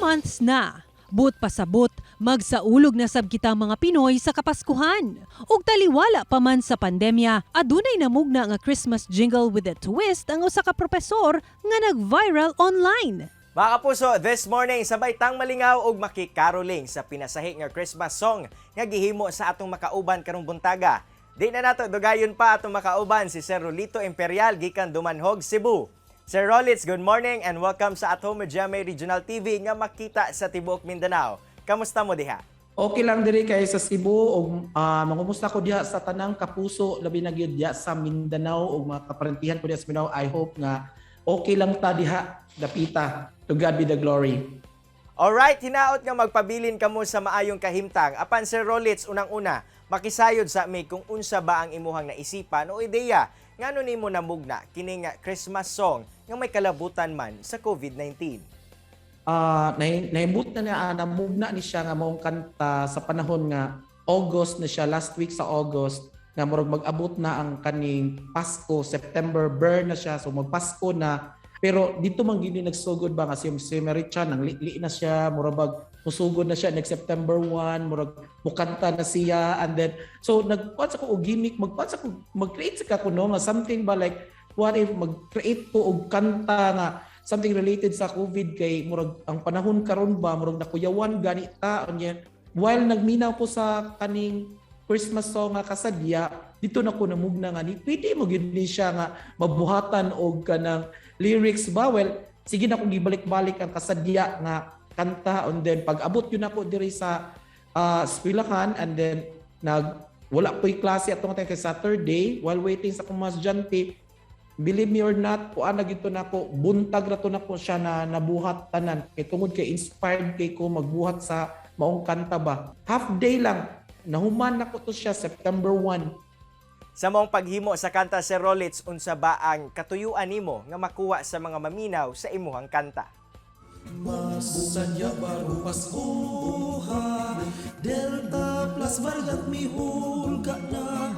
months na. But pasabot, magsaulog na sab kita mga Pinoy sa Kapaskuhan. Ug taliwala pa man sa pandemya, adunay namugna nga Christmas jingle with a twist ang usa ka propesor nga nag-viral online. Mga kapuso, this morning sabay tang malingaw og makikaroling sa pinasahi nga Christmas song nga gihimo sa atong makauban karong buntaga. Di na nato dugayon pa atong makauban si Sir Rolito Imperial gikan Dumanhog, Cebu. Sir Rolitz, good morning and welcome sa At Home with GMA Regional TV nga makita sa tibuok Mindanao. Kamusta mo diha? Okay lang diri kay sa Cebu ug mangumusta ko diha sa tanang kapuso labi na gyud diha sa Mindanao ug mga kaparentihan ko diha sa Mindanao. I hope nga okay lang ta diha dapita. To God be the glory. Alright, hinaot nga magpabilin kamo sa maayong kahimtang. Apan Sir Rolitz, unang-una, makisayod sa mi kung unsa ba ang imuhang naisipan o ideya ngano nimo namugna kini nga Christmas song nga may kalabutan man sa COVID-19. Naimut na niya, namugna ni siya nga maong kanta sa panahon nga August na siya, last week sa August, nga murag mag-abot na ang kaning Pasko, September, burn na siya, so magpasko na. Pero dito man gini nagsugod ba kasi si Mericha nang li na siya, murag musugod na siya next September 1, murag mukanta na siya, and then so nagpats ako og gimmick, mag-create sa kuno nga something ba like what if mag-create ko og kanta nga something related sa COVID kay murag ang panahon karon ba murag nakuyawan ganita unya while nagminaw ko sa kaning Christmas song nga kasadya dito na ko namugna nga ni pwede mo gyud ni siya nga mabuhatan og kanang lyrics ba. Well, sige na kong gibalik-balik ang kasadya nga kanta, and then pag-abot yun ako diri sa eskwelahan, and then wala ko'y klase atong kay Saturday while waiting sa akong estudyante. Believe me or not, kuan na gito nako, buntag ra to nako siya na nabuhat tanan. Kay tungod kay inspired kay ko magbuhat sa maong kanta ba. Half day lang, nahuman nako to siya September 1. Sa mong paghimo sa kanta Sir Rolitz, unsa ba ang katuyuan nimo nga makuha sa mga maminaw sa imuhang kanta? Masaya baru Paskuhan, Delta plus Vargat mihulga na.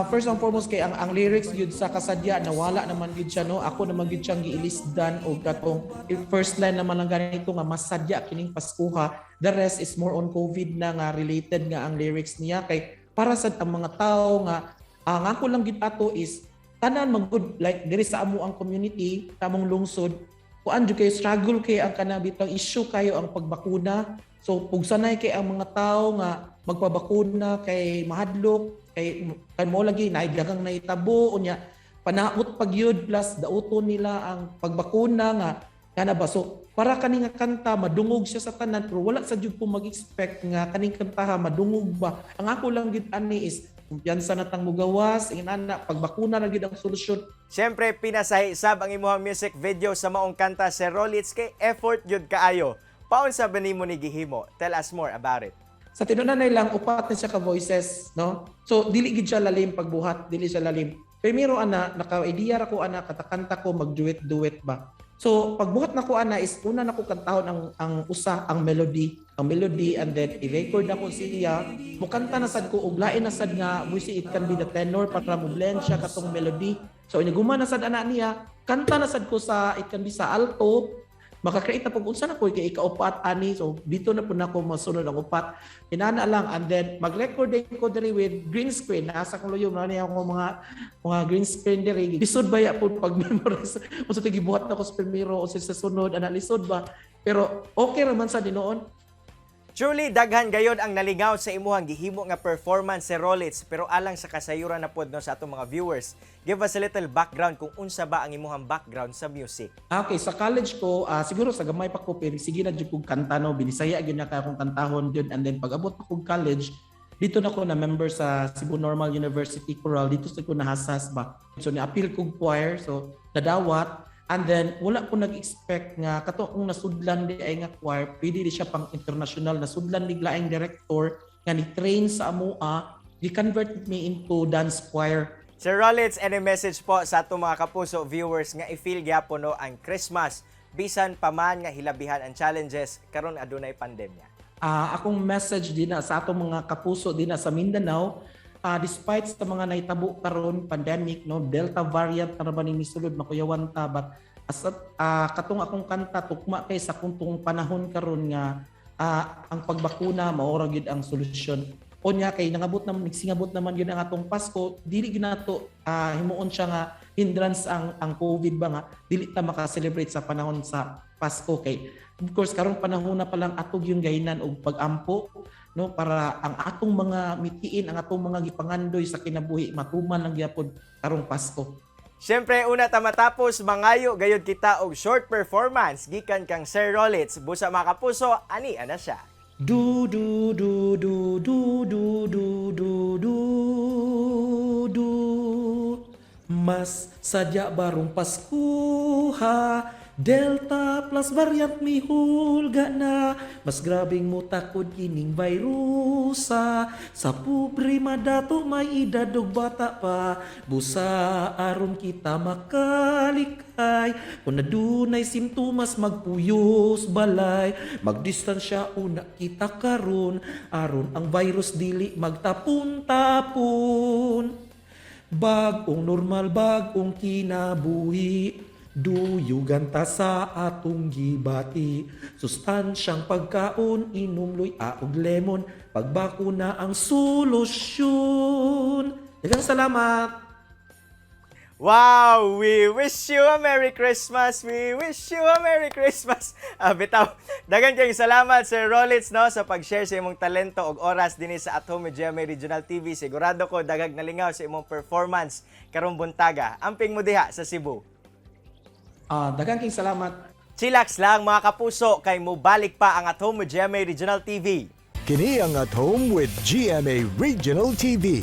First and foremost kay ang lyrics yun sa kasadya nawala naman yun siya, no? Ako naman yun siyang giilisdan o katong first line naman lang ganito nga masadya kining Paskuha. The rest is more on COVID na nga related nga ang lyrics niya kay para sa ang mga tao nga ang ako lang gid ato is tanan magud like diri sa amo ang community tamong lungsod kuan jud kay struggle kay ang kanang bitang issue kayo ang pagbakuna. So pugsanay kay ang mga tao nga magpabakuna kay mahadlok kay mo lagi naidagang naitabo unya panaot pagyud plus dauton nila ang pagbakuna nga kana ba. So para kani nga kanta madungog siya sa tanan pero wala sa jud ko mag-expect nga kaning kantaha madungog ba. Ang ako lang gid ani is kumpiyansa na tang mugawas, inana pagbakuna ra gid ang solusyon. Siyempre, pinasahi-sab ang imuhang music video sa maong kanta Sir Rolitz kay effort jud kaayo. Paunsa ba nimo ni gihimo? Tell us more about it. Sa tinunanay lang upat na siya ka voices, no? So dili gid siya lalim pagbuhat, dili siya lalim. Primero ana naka-idea ra ko ana katakanta ko mag-duet ba. So pagbuhat na ko ana is una na ko kantahon ang usa ang melody, and then i-record na ko siya. Mukanta na sad ko og lain na sad nga voice, it can be the tenor para mo blend siya katong melody. So iniguma na sad ana niya, kanta na sad ko sa it can be sa alto. Maka-create na pag unsa na ko kay ikaupat ani, so dito na po na ko masunod ang upat inana lang, and then mag-record din ko diri with green screen. Nasa kong luyo na niya ako mga green screen diri lisod ba ya po pag memorize unsa to gibuhat na ko sa primero o sa sunod ana lisod ba, pero okay ra man sa dinoon. Truly, daghan gayod ang nalingaw sa imuhang gihimo nga performance Sir Rolitz, pero alang sa kasayuran na pod no sa atong mga viewers, give us a little background kung unsa ba ang imuhang background sa music. Okay, sa college ko, siguro sa gamay pa ko, pero sige na dyan kong kanta, no? Binisaya yun na akong kantahon dyan. And then pag abot pa kong college, dito na ko na member sa Cebu Normal University Choral, dito sa ko nahasas ba. So ni-appeal kong choir, so nadawat. And then wala ko nag-expect nga kato kung nasudlan di ay nga choir, pwede di siya pang international, nasudlan di laing director nga ni-train sa amoa, di-convert me into dance choir. Sir Rolitz, any message po sa atong mga kapuso viewers nga i-feel gyapon no ang Christmas bisan pa man nga hilabihan ang challenges karon adunay pandemya? Akong message din na sa atong mga kapuso din na sa Mindanao, despite sa mga naitabo karon pandemic, no, Delta variant na ba ning misulod makuyawan ta, but as katong akong kanta tukma kay sa kuntong panahon karon nga ang pagbakuna mao ra gyud ang solusyon. Unya kay nagsingabot naman gyud ang atong Pasko, dili gyud nato himuon siya nga hindrance ang COVID ba nga dili ta maka-celebrate sa panahon sa Pasko kay of course karong panahon na palang atog yung gainan og pag-ampo, no, para ang atong mga mitiin, ang atong mga gipangandoy sa kinabuhi matuman lang gyapon karong Pasko. Siyempre, una ta matapos, mangayo gayud kita og short performance gikan kang Sir Rolitz. Busa mga kapuso, ani ana siya. Du du du du du du du du du du Mas sadya barong Pasko ha, Delta plus variant mi hulga na. Mas grabing mutakod kining virusa. Sa pobre madato may edad og bata pa. Busa aron kita makalikay. Kung nadunay simptomas magpuyos balay. Magdistansya una kita karon. Aron ang virus dili magtapon-tapon. Bagong normal, bagong kinabuhi. Duyugan ta sa atong gibati. Sustansyang pagkaon, inumloy aog lemon. Pagbakuna ang solusyon. Daghang salamat. Wow! We wish you a Merry Christmas! We wish you a Merry Christmas! Bitaw, dagan kayong salamat Sir Rolitz, no, sa pag-share sa imong talento og oras dinhi sa At Home with GMA Regional TV. Sigurado ko dagag nalingaw sa imong performance karong buntaga. Amping mo diha sa Cebu. Daghang king salamat. Chillax lang mga kapuso, kay mubalik pa ang At Home with GMA Regional TV. Kini ang At Home with GMA Regional TV.